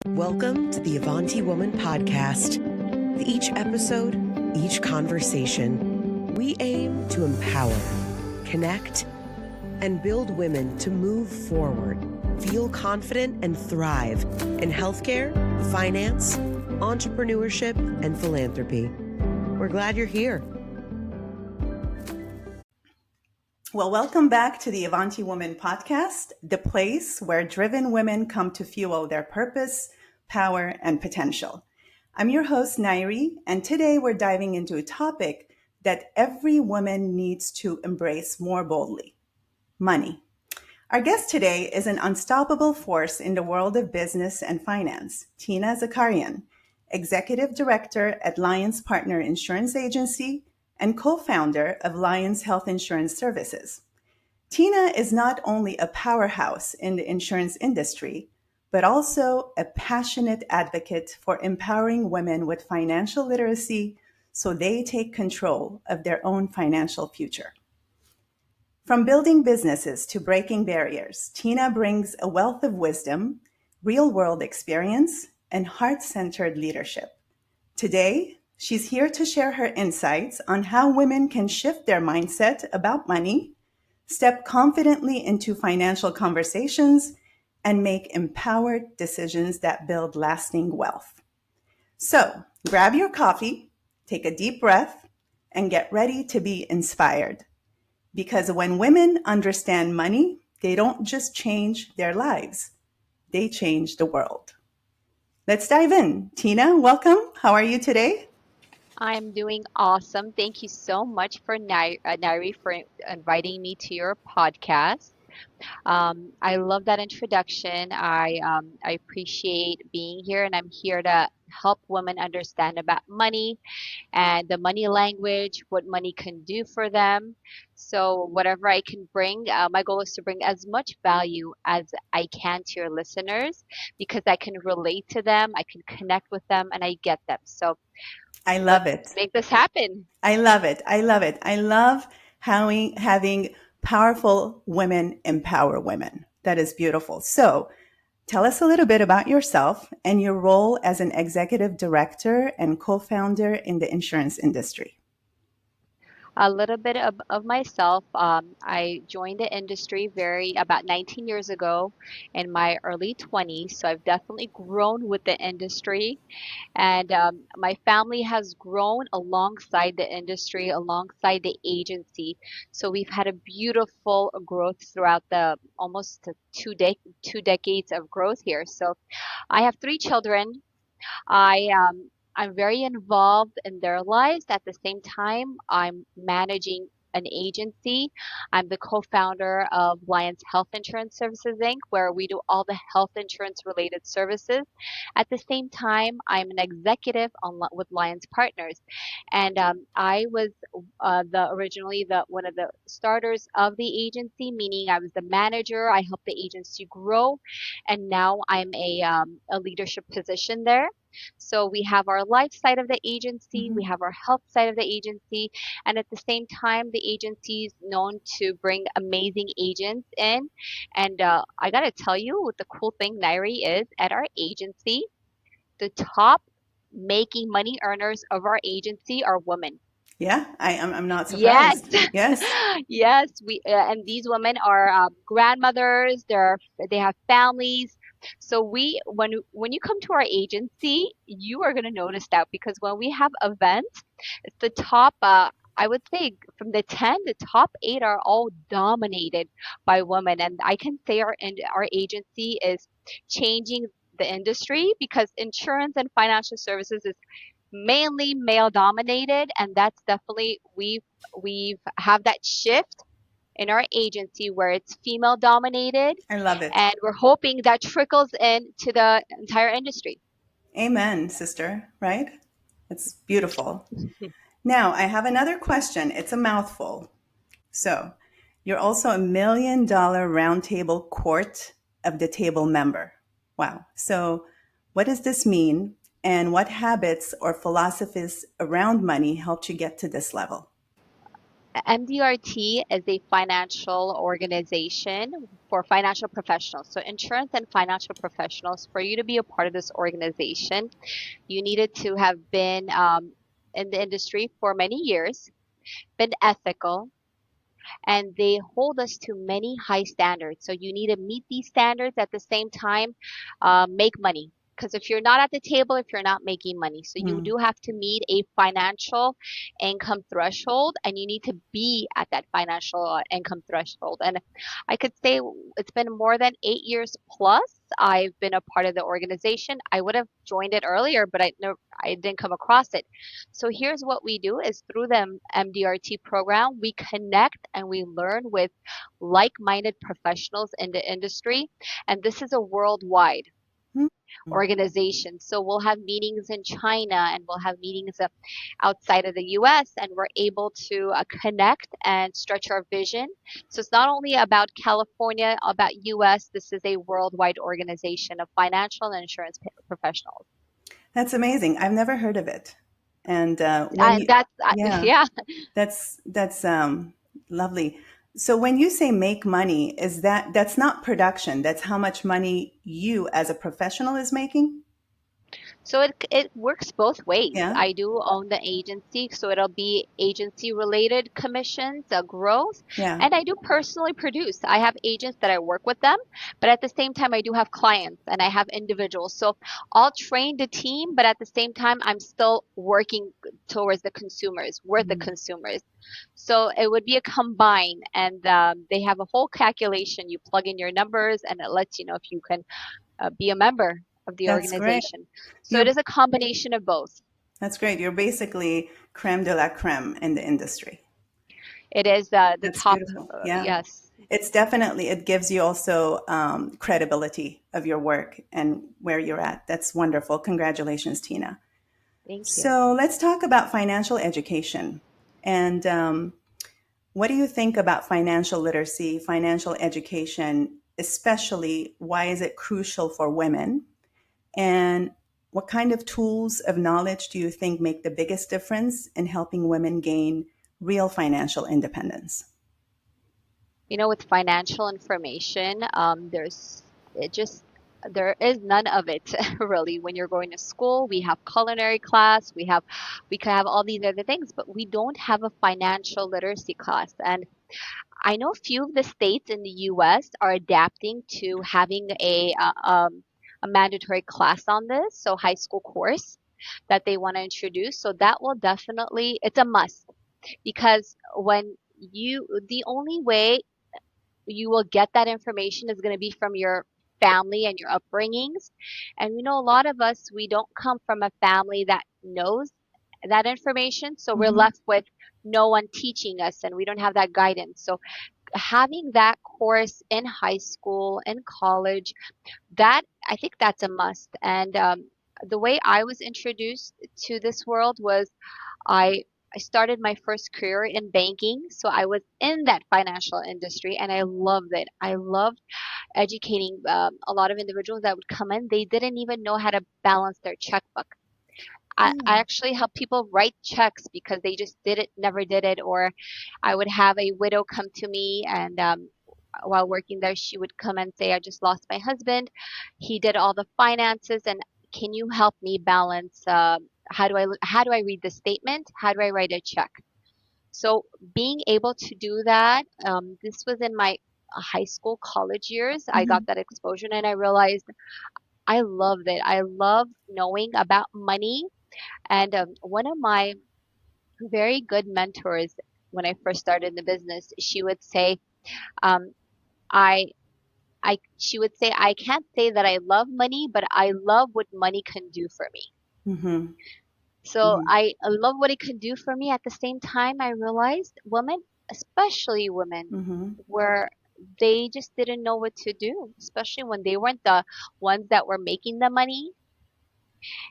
Welcome to the Avanti Woman Podcast. With each episode, each conversation, we aim to empower, connect, and build women to move forward, feel confident, and thrive in healthcare, finance, entrepreneurship, and philanthropy. We're glad you're here. Well, welcome back to the Avanti Woman Podcast, the place where driven women come to fuel their purpose, power, and potential. I'm your host, Nairi, and today we're diving into a topic that every woman needs to embrace more boldly: money. Our guest today is an unstoppable force in the world of business and finance, Tina Zakaryan, Executive Director at Lions Partner Insurance Agency and co-founder of Lions Health Insurance Services. Tina is not only a powerhouse in the insurance industry, but also a passionate advocate for empowering women with financial literacy so they take control of their own financial future. From building businesses to breaking barriers, Tina brings a wealth of wisdom, real-world experience, and heart-centered leadership. Today, she's here to share her insights on how women can shift their mindset about money, step confidently into financial conversations, and make empowered decisions that build lasting wealth. So, grab your coffee, take a deep breath, and get ready to be inspired. Because when women understand money, they don't just change their lives, they change the world. Let's dive in. Tina, welcome. How are you today? I'm doing awesome. Thank you so much for Nairi for inviting me to your podcast. I love that introduction. I appreciate being here, and I'm here to help women understand about money and the money language, what money can do for them. So whatever I can bring, my goal is to bring as much value as I can to your listeners because I can relate to them, I can connect with them, and I get them. So I love let's it. make this happen. I love it. I love it. I love having powerful women empower women. That is beautiful. So tell us a little bit about yourself and your role as an executive director and co-founder in the insurance industry. A little bit of myself. I joined the industry about 19 years ago in my early 20s. So I've definitely grown with the industry. And my family has grown alongside the industry, alongside the agency. So we've had a beautiful growth throughout the almost two decades of growth here. So I have three children. I I'm very involved in their lives. At the same time, I'm managing an agency. I'm the co-founder of Lions Health Insurance Services Inc., where we do all the health insurance related services. At the same time, I'm an executive with Lions Partners, and I was the originally the one of the starters of the agency, meaning I was the manager. I helped the agency grow, and now I'm a leadership position there. So we have our life side of the agency, we have our health side of the agency, and at the same time, the agency is known to bring amazing agents in. And I gotta tell you, what the cool thing, Nairi, is at our agency, the top making money earners of our agency are women. Yeah, I'm not Yes, surprised. Yes. yes. We and these women are grandmothers. They have families. So when you come to our agency, you are going to notice that because when we have events, it's the top. I would say from the 10, the top 8 are all dominated by women, and I can say our agency is changing the industry because insurance and financial services is mainly male dominated, and that's definitely we've have that shift in our agency where it's female dominated, I love it. and we're hoping that trickles into the entire industry. Amen, sister, right? It's beautiful. Now, I have another question. It's a mouthful. So, you're also a $1 million roundtable court of the table member. Wow. So, what does this mean? And what habits or philosophies around money helped you get to this level? MDRT is a financial organization for financial professionals. So, insurance and financial professionals, for you to be a part of this organization, you needed to have been in the industry for many years, been ethical, and they hold us to many high standards. So you need to meet these standards at the same time, make money. Because if you're not at the table, if you're not making money, so you Mm. do have to meet a financial income threshold, and you need to be at that financial income threshold. And I could say it's been more than 8 years plus. I've been a part of the organization. I would have joined it earlier, but I didn't come across it. So here's what we do is through the MDRT program, we connect and we learn with like-minded professionals in the industry. And this is a worldwide Mm. organization. So we'll have meetings in China and we'll have meetings outside of the US, and we're able to connect and stretch our vision. So it's not only about California, about US, this is a worldwide organization of financial and insurance professionals. That's amazing. I've never heard of it. And when And you, that's, yeah, yeah. that's lovely. So when you say make money, is that's not production? That's how much money you as a professional is making? So it works both ways. Yeah, I do own the agency, so it'll be agency related commissions, growth, yeah. and I do personally produce. I have agents that I work with them, but at the same time I do have clients and I have individuals. So I'll train the team, but at the same time I'm still working towards the consumers, with the Mm. consumers. So it would be a combine, and they have a whole calculation. You plug in your numbers, and it lets you know if you can be a member of the That's great. organization. So it You're is a combination of both. that's great. You're basically creme de la creme in the industry. It is the That's top, beautiful. Yeah. yes. It's definitely, it gives you also credibility of your work and where you're at. That's wonderful. Congratulations, Tina. Thank you. So let's talk about financial education. And what do you think about financial literacy, financial education, especially why is it crucial for women? And what kind of tools of knowledge do you think make the biggest difference in helping women gain real financial independence? With financial information, it just, there is none of it really. When you're going to school, we have culinary class, we could have all these other things, but we don't have a financial literacy class. And I know a few of the states in the US are adapting to having a mandatory class on this, so high school course that they want to introduce. So that will definitely, it's a must, because the only way you will get that information is going to be from your family and your upbringings. And we know a lot of us, we don't come from a family that knows that information. So we're Hmm. left with no one teaching us and we don't have that guidance. So having that course in high school and college, that I think that's a must. And the way I was introduced to this world was I I started my first career in banking, so I was in that financial industry and I loved it. I loved educating a lot of individuals that would come in. They didn't even know how to balance their checkbook. I Oh. actually help people write checks because they just never did it. Or I would have a widow come to me, and while working there, she would come and say, I just lost my husband. He did all the finances, and can you help me balance? How do I read the statement? How do I write a check? So being able to do that, this was in my high school, college years. I got Hmm. that exposure, and I realized I loved it. I love knowing about money. And one of my very good mentors when I first started the business, she would say, um, I, she would say, I can't say that I love money, but I love what money can do for me. Hmm. So Hmm. I love what it can do for me. At the same time, I realized women, especially women, Hmm. were they just didn't know what to do, especially when they weren't the ones that were making the money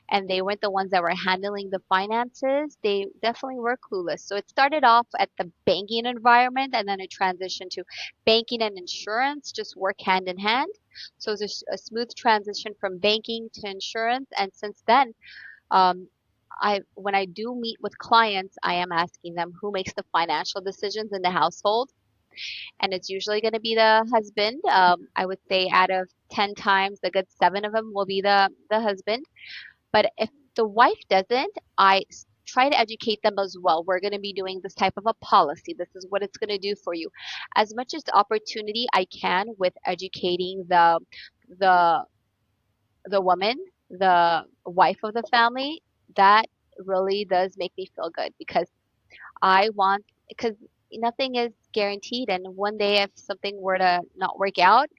and they weren't the ones that were handling the finances. They definitely were clueless. So it started off at the banking environment and then it transitioned to banking and insurance, just work hand in hand. So it was a smooth transition from banking to insurance. And since then, um, when I do meet with clients, I am asking them who makes the financial decisions in the household, and it's usually going to be the husband. I would say out of 10 times, a good 7 of them will be the husband. But if the wife doesn't, try to educate them as well. We're going to be doing this type of a policy. This is what it's going to do for you. As much as the opportunity I can with educating the the woman, the wife of the family, that really does make me feel good because because nothing is guaranteed. And one day, if something were to not work out,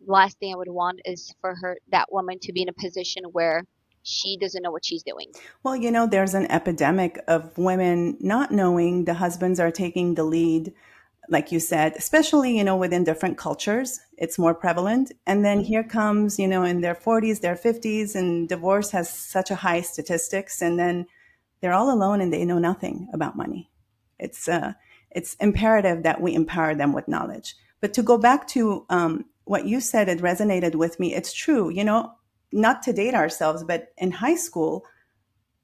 last thing I would want is for that woman, to be in a position where she doesn't know what she's doing. Well, there's an epidemic of women not knowing the husbands are taking the lead, like you said, especially, within different cultures, it's more prevalent. And then here comes, in their 40s, their 50s, and divorce has such a high statistics. And then they're all alone and they know nothing about money. It's imperative that we empower them with knowledge. But to go back to what you said, it resonated with me. It's true, not to date ourselves, but in high school,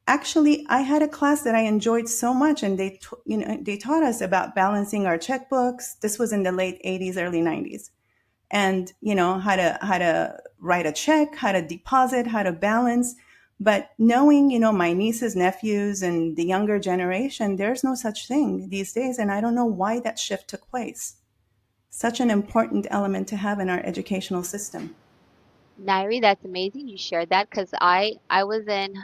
actually, I had a class that I enjoyed so much, and they taught us about balancing our checkbooks. This was in the late 80s, early 90s, and how to write a check, how to deposit, how to balance. But knowing, my nieces, nephews, and the younger generation, there's no such thing these days, and I don't know why that shift took place. Such an important element to have in our educational system. Nairi, that's amazing you shared that because I was in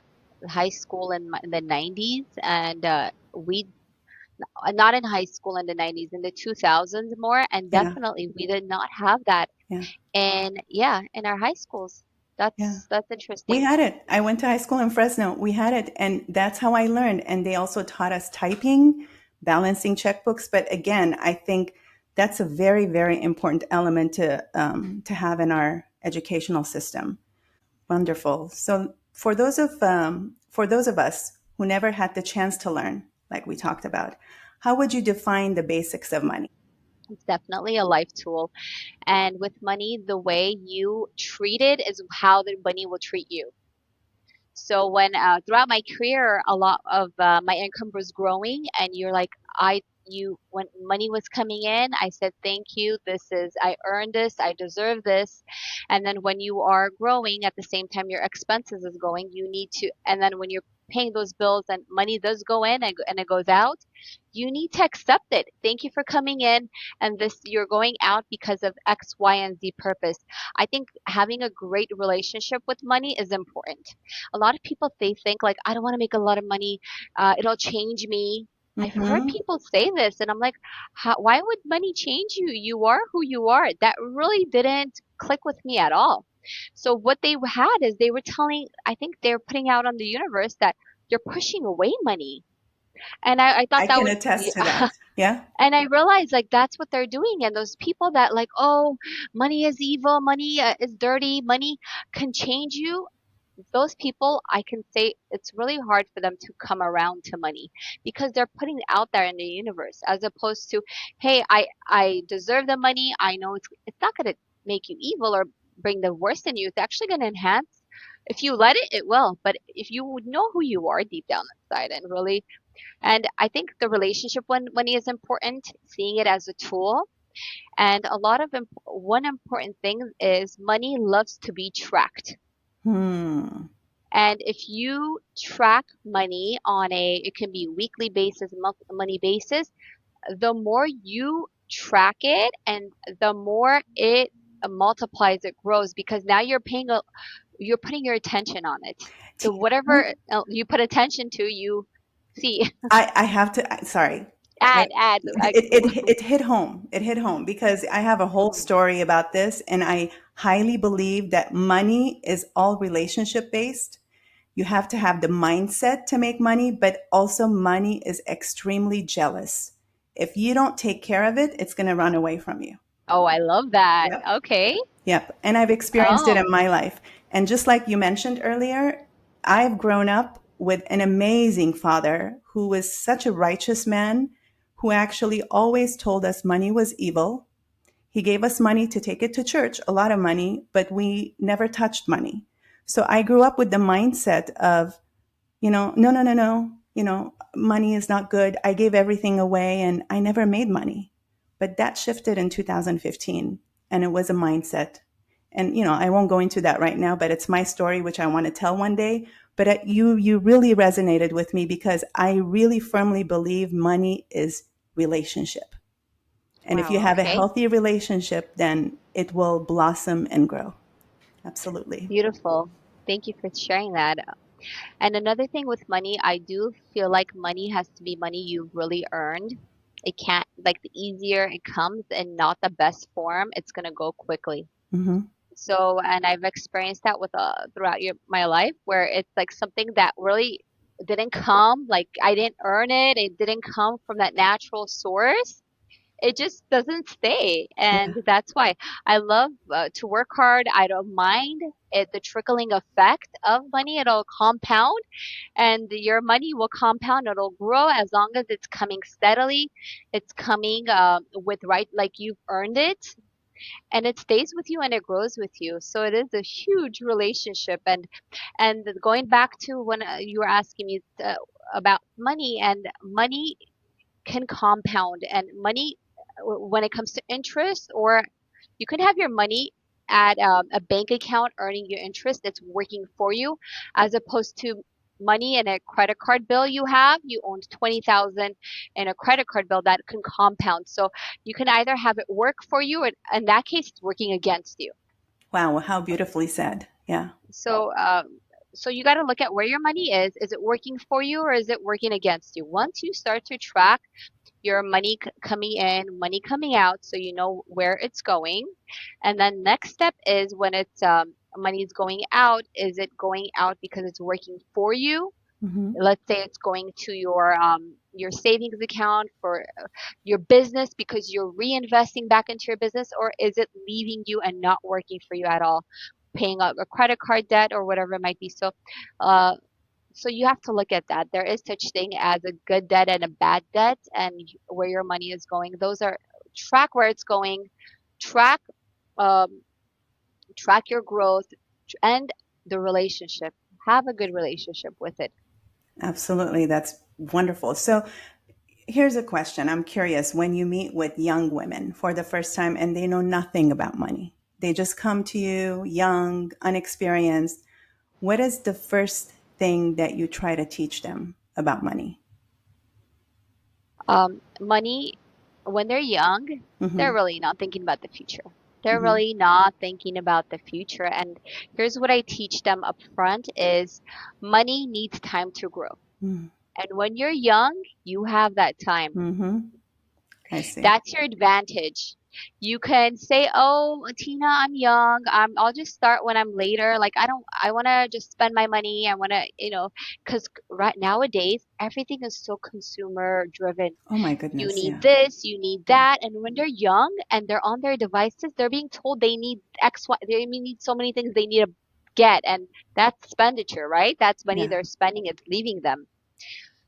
high school in the 90s, and we not in high school in the 90s, in the 2000s more, and Yeah, definitely we did not have that yeah, in our high schools. yeah. That's We interesting. had it. I went to high school in Fresno. We had it. And that's how I learned. And they also taught us typing, balancing checkbooks. But again, I think that's a very, very important element to have in our educational system. Wonderful. So for those of us who never had the chance to learn, like we talked about, how would you define the basics of money? It's definitely a life tool. And with money, the way you treat it is how the money will treat you. So when throughout my career, a lot of my income was growing, and you're like, when money was coming in, I said, thank you. I earned this. I deserve this. And then when you are growing at the same time, your expenses is going, and then when you're paying those bills and money does go in and it goes out, you need to accept it. Thank you for coming in, and you're going out because of X, Y, and Z purpose. I think having a great relationship with money is important. A lot of people, they think like, I don't want to make a lot of money, it'll change me. I've heard Mm-hmm. people say this, and I'm like, why would money change you? You are who you are. That really didn't click with me at all. So what they had is they were I think they're putting out on the universe that you're pushing away money. And I thought I that can would, attest to that. Yeah. and I realized like that's what they're doing. And those people that like, oh, money is evil, money is dirty, money can change you, those people, I can say it's really hard for them to come around to money because they're putting it out there in the universe as opposed to, hey, I deserve the money. I know it's not going to make you evil or bring the worst in you. It's actually going to enhance. If you let it, it will. But if you would know who you are deep down inside and really, and I think the relationship when money is important, seeing it as a tool. And one important thing is money loves to be tracked. Hmm. And if you track money it can be weekly basis, money basis, the more you track it and the more it multiplies, it grows because now you're putting your attention on it. So Tina, whatever you put attention to, you see. I have to, sorry. Add. It hit home. It hit home because I have a whole Mhm. story about this, and I highly believe that money is all relationship based. You have to have the mindset to make money, but also money is extremely jealous. If you don't take care of it, it's going to run away from you. Oh, I love that. Yep. Okay. Yep. And I've experienced it Oh, in my life. And just like you mentioned earlier, I've grown up with an amazing father who was such a righteous man who actually always told us money was evil. He gave us money to take it to church, a lot of money, but we never touched money. So I grew up with the mindset of no, no, no, no, money is not good. I gave everything away and I never made money. But that shifted in 2015, and it was a mindset. And, I won't go into that right now, but it's my story, which I want to tell one day. But you really resonated with me because I really firmly believe money is relationship. And if you Wow, have a okay. healthy relationship, then it will blossom and grow. Absolutely. Beautiful. Thank you for sharing that. And another thing with money, I do feel like money has to be money you've really earned. It can't, like, the easier it comes and not the best form, it's gonna go quickly. Mm-hmm. So, and I've experienced that with throughout my life, where it's like something that really didn't come, like I didn't earn it, it didn't come from that natural source. It just doesn't stay, Yeah. and that's why I love to work hard. I don't mind it, the trickling effect of money. It'll compound, and your money will compound. It'll grow as long as it's coming steadily. It's coming with right, like you've earned it, and it stays with you and it grows with you. So it is a huge relationship. And going back to when you were asking me about money, and money can compound, and money, when it comes to interest, or you can have your money at a bank account earning your interest that's working for you, as opposed to money in a credit card bill. You owned 20,000 in a credit card bill that can compound. So you can either have it work for you, or in that case it's working against you. Wow. How beautifully said. Yeah. So you got to look at where your money is. Is it working for you or is it working against you? Once you start to track your money coming in, money coming out, so you know where it's going. And then next step is when it's money is going out, is it going out because it's working for you? Mm-hmm. Let's say it's going to your savings account for your business because you're reinvesting back into your business, or is it leaving you and not working for you at all, paying up a credit card debt or whatever it might be. Uh, so you have to look at that. There is such thing as a good debt and a bad debt, and where your money is going. Those are, track where it's going, track um, track your growth, and the relationship. Have a good relationship with it. Absolutely. That's wonderful. So here's a question. I'm curious, when you meet with young women for the first time and they know nothing about money, they just come to you young, unexperienced. What is the first thing that you try to teach them about money? Money, when they're young, Mm-hmm. they're really not thinking about the future. They're Mm-hmm. really not thinking about the future. And here's what I teach them up front is money needs time to grow. And when you're young, you have that time. Mm-hmm. I see. That's your advantage. You can say, "Oh, Tina, I'm young. I'll just start when I'm later. Like I want to just spend my money. I want to, because right nowadays everything is so consumer driven. Oh my You goodness. need Yeah. this, you need Yeah. that." And when they're young and they're on their devices, they're being told they need X, Y, they need so many things they need to get. And that's expenditure, right? That's money Yeah. they're spending, it's leaving them.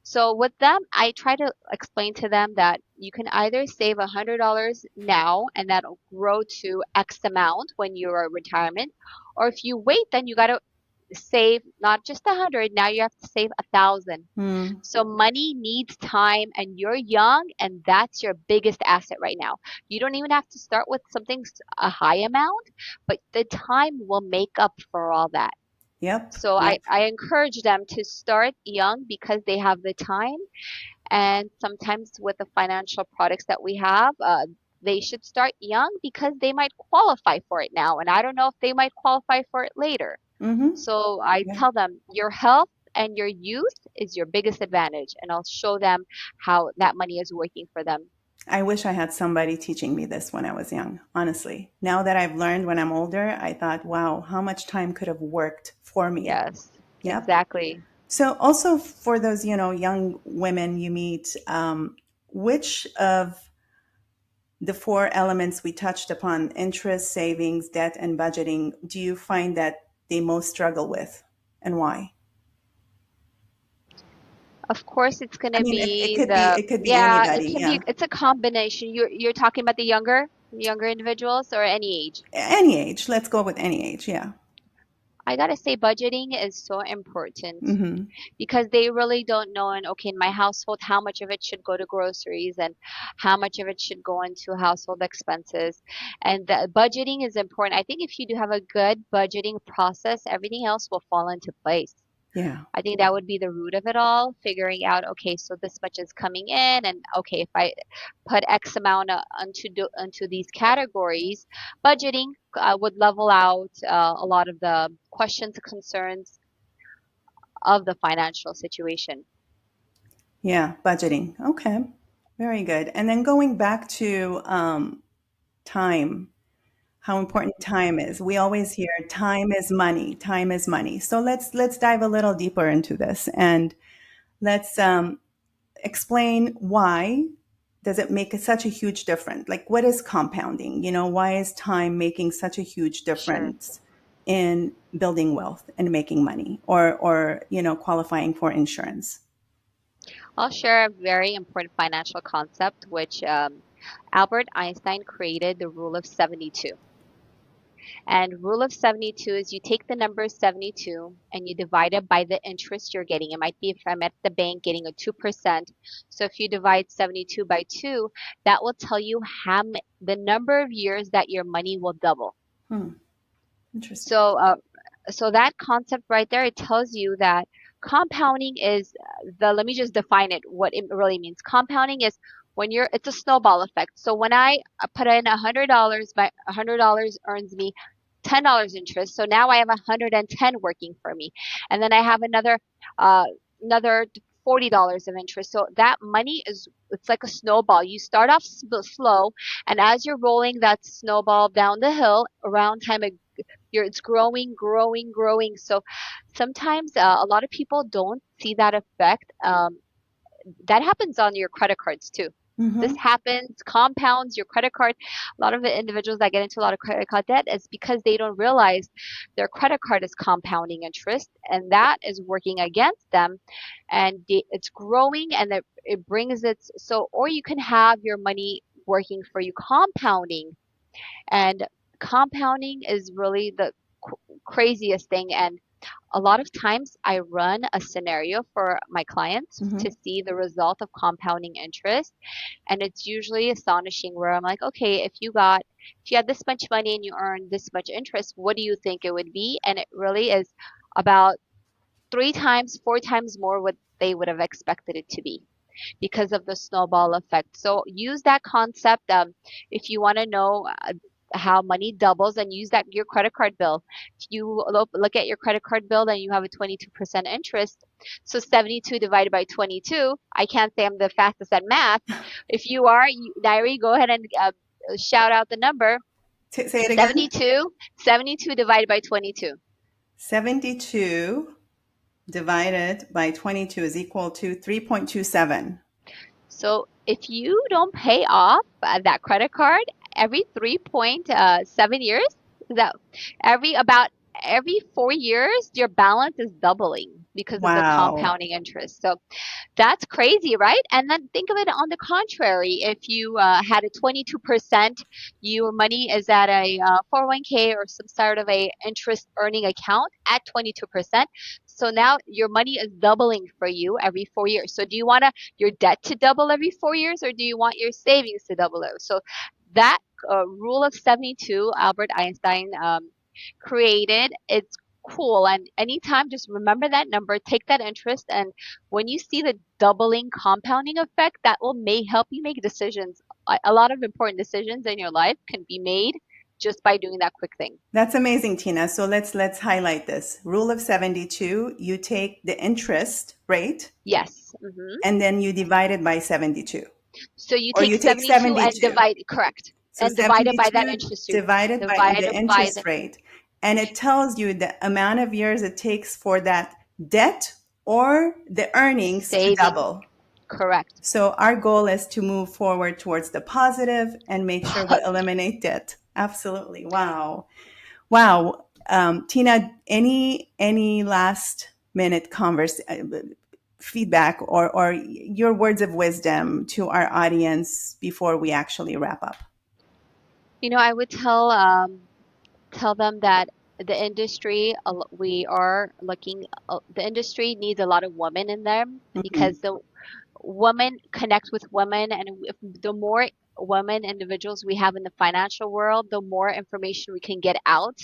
So with them, I try to explain to them that you can either save $100 now and that'll grow to X amount when you're at retirement, or if you wait, then you got to save not just 100, now you have to save 1,000. Mm. So money needs time, and you're young, and that's your biggest asset right now. You don't even have to start with something a high amount, but the time will make up for all that. Yep. So Yep. I encourage them to start young because they have the time. And sometimes with the financial products that we have, they should start young because they might qualify for it now. And I don't know if they might qualify for it later. Mm-hmm. So I Yeah. tell them your health and your youth is your biggest advantage. And I'll show them how that money is working for them. I wish I had somebody teaching me this when I was young, honestly. Now that I've learned when I'm older, I thought, wow, how much time could have worked for me? Yes, Yep. exactly. So, also for those, young women you meet, which of the four elements we touched upon, interest, savings, debt, and budgeting, do you find that they most struggle with, and why? Of course, it's I gonna mean, it be could be the, it could be yeah, it anybody, can be, yeah, it's a combination. You're talking about the younger individuals or any age? any age. Let's go with any age, yeah. I gotta say, budgeting is so important Mm-hmm. because they really don't know, and okay, in my household, how much of it should go to groceries and how much of it should go into household expenses. And the budgeting is important. I think if you do have a good budgeting process, everything else will fall into place. Yeah. I think that would be the root of it all, figuring out, okay, so this much is coming in, and okay, if I put X amount onto these categories, budgeting would level out a lot of the questions, concerns of the financial situation. Yeah. Budgeting. Okay. Very good. And then going back to time, how important time is. We always hear time is money. Time is money. So let's dive a little deeper into this, and let's explain why does it make such a huge difference? Like, what is compounding? Why is time making such a huge Sure. difference in building wealth and making money, or qualifying for insurance? I'll share a very important financial concept, which Albert Einstein created, the rule of 72. And rule of 72 is you take the number 72 and you divide it by the interest you're getting. It might be if I'm at the bank getting a 2%. So if you divide 72 by 2, that will tell you the number of years that your money will double. Hmm. Interesting. So that concept right there, it tells you that compounding is let me just define it, what it really means. Compounding is it's a snowball effect. So when I put in $100, my $100 earns me $10 interest. So now I have 110 working for me. And then I have uh, another $40 of interest. So that money it's like a snowball. You start off slow, and as you're rolling that snowball down the hill, around time it's growing, growing, growing. So sometimes a lot of people don't see that effect. That happens on your credit cards too. This Mm-hmm. happens, compounds your credit card. A lot of the individuals that get into a lot of credit card debt is because they don't realize their credit card is compounding interest, and that is working against them, and it's growing, and it brings it. So, or you can have your money working for you, compounding, and compounding is really the craziest thing. And a lot of times I run a scenario for my clients Mm-hmm. to see the result of compounding interest. And it's usually astonishing where I'm like, okay, if you had this much money and you earned this much interest, what do you think it would be? And it really is about 3 times, 4 times more what they would have expected it to be because of the snowball effect. So use that concept. If you want to know how money doubles, and use that your credit card bill. If you look at your credit card bill and you have a 22% interest, so 72 divided by 22. I can't say I'm the fastest at math. If you are, Nairi, go ahead and shout out the number. Say it again. 72 divided by 22. 72 divided by 22 is equal to 3.27. So if you don't pay off that credit card every 3.7 years, that every 4 years, your balance is doubling because of the Wow. compounding interest. So that's crazy, right? And then think of it on the contrary. If you had a 22%, your money is at a 401k or some sort of a interest earning account at 22%. So now your money is doubling for you every 4 years. So do you want your debt to double every 4 years, or do you want your savings to double? So that rule of 72, Albert Einstein created. It's cool. And anytime, just remember that number, take that interest, and when you see the doubling compounding effect, that will help you make decisions. A lot of important decisions in your life can be made just by doing that quick thing. That's amazing, Tina. So let's highlight this. Rule of 72, you take the interest rate Yes. Hmm. and then you divide it by 72. So you Or take you take 72 and 72. divide, correct, So and divide it by that 72 interest rate. divided by the Divided by interest the rate. And it tells you the amount of years it takes for that debt or the earnings to savings. double. Correct. So our goal is to move forward towards the positive and make sure we eliminate debt. Absolutely. Wow. Wow. Tina, any last minute feedback or your words of wisdom to our audience before we actually wrap up? I would tell them that the industry, we are looking, the industry needs a lot of women in them Mhm. because the women connect with women, and if the more women individuals we have in the financial world, the more information we can get out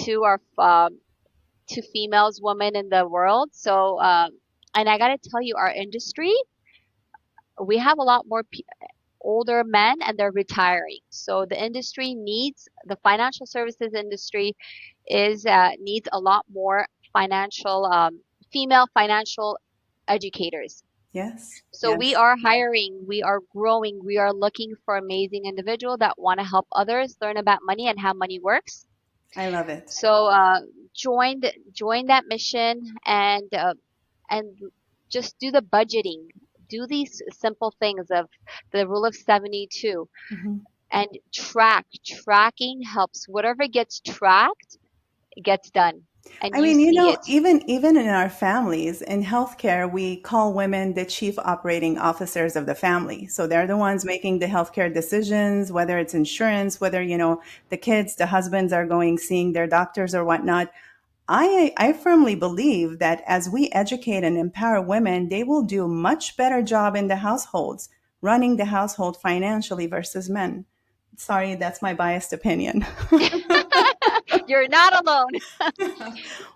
to our to females, women in the world. So, and I gotta tell you, our industry, we have a lot more older men and they're retiring. So the industry needs, the financial services industry is needs a lot more financial female financial educators. Yes, So we yes. are hiring, we are growing, we are looking for amazing individuals that want to help others learn about money and how money works. I love it. So join that mission, and just do the budgeting. Do these simple things of the rule of 72 Mhm. and track. Tracking helps. Whatever gets tracked gets done, and I you mean, see it. even in our families in healthcare, we call women the chief operating officers of the family. So they're the ones making the healthcare decisions, whether it's insurance, whether, the kids, the husbands are going seeing their doctors or whatnot. I firmly believe that as we educate and empower women, they will do a much better job in the households, running the household financially versus men. Sorry, that's my biased opinion. You're not alone.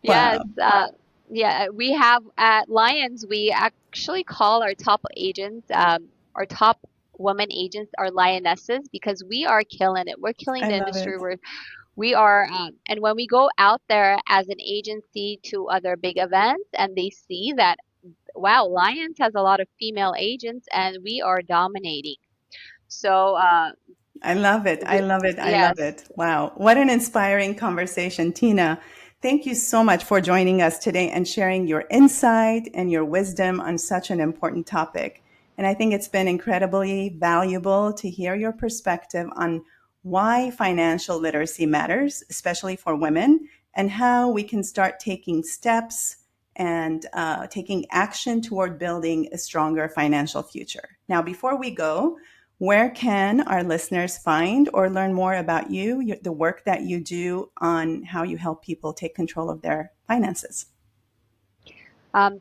Yes, Wow. yeah, we have at Lions, we actually call our top agents, our top women agents, our lionesses, because we are killing it. We're killing I the love industry. it. We are, and when we go out there as an agency to other big events, and they see that, wow, Lions has a lot of female agents, and we are dominating. So, I love it. I love it. I love yes. it. Wow. What an inspiring conversation. Tina, thank you so much for joining us today and sharing your insight and your wisdom on such an important topic. And I think it's been incredibly valuable to hear your perspective on why financial literacy matters, especially for women, and how we can start taking steps and taking action toward building a stronger financial future. Now, before we go, where can our listeners find or learn more about you, the work that you do on how you help people take control of their finances?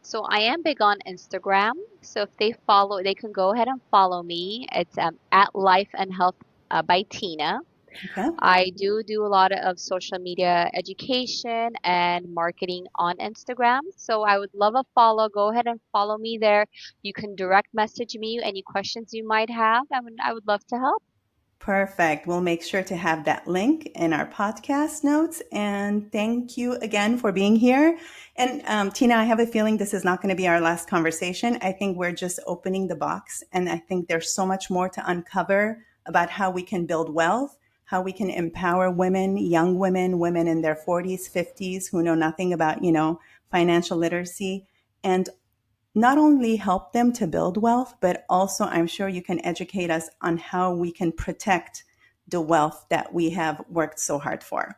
So I am big on Instagram. So if they follow, they can go ahead and follow me. It's at Life and Health by Tina. Okay. I do a lot of social media education and marketing on Instagram. So I would love a follow. Go ahead and follow me there. You can direct message me any questions you might have. I would love to help. Perfect. We'll make sure to have that link in our podcast notes. And thank you again for being here. And Tina, I have a feeling this is not going to be our last conversation. I think we're just opening the box. And I think there's so much more to uncover about how we can build wealth, how we can empower women, young women, women in their 40s, 50s who know nothing about, financial literacy. And not only help them to build wealth, but also I'm sure you can educate us on how we can protect the wealth that we have worked so hard for.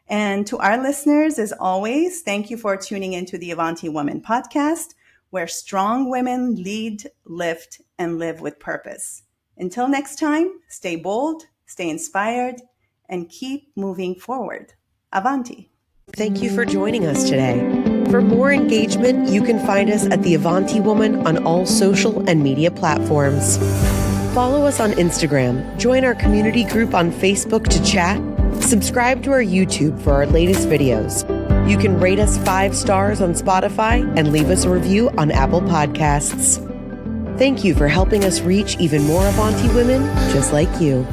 And to our listeners, as always, thank you for tuning into the Avanti Woman Podcast, where strong women lead, lift, and live with purpose. Until next time, stay bold, stay inspired, and keep moving forward. Avanti. Thank you for joining us today. For more engagement, you can find us at The Avanti Woman on all social and media platforms. Follow us on Instagram, join our community group on Facebook to chat, subscribe to our YouTube for our latest videos. You can rate us 5 stars on Spotify and leave us a review on Apple Podcasts. Thank you for helping us reach even more Avanti women just like you.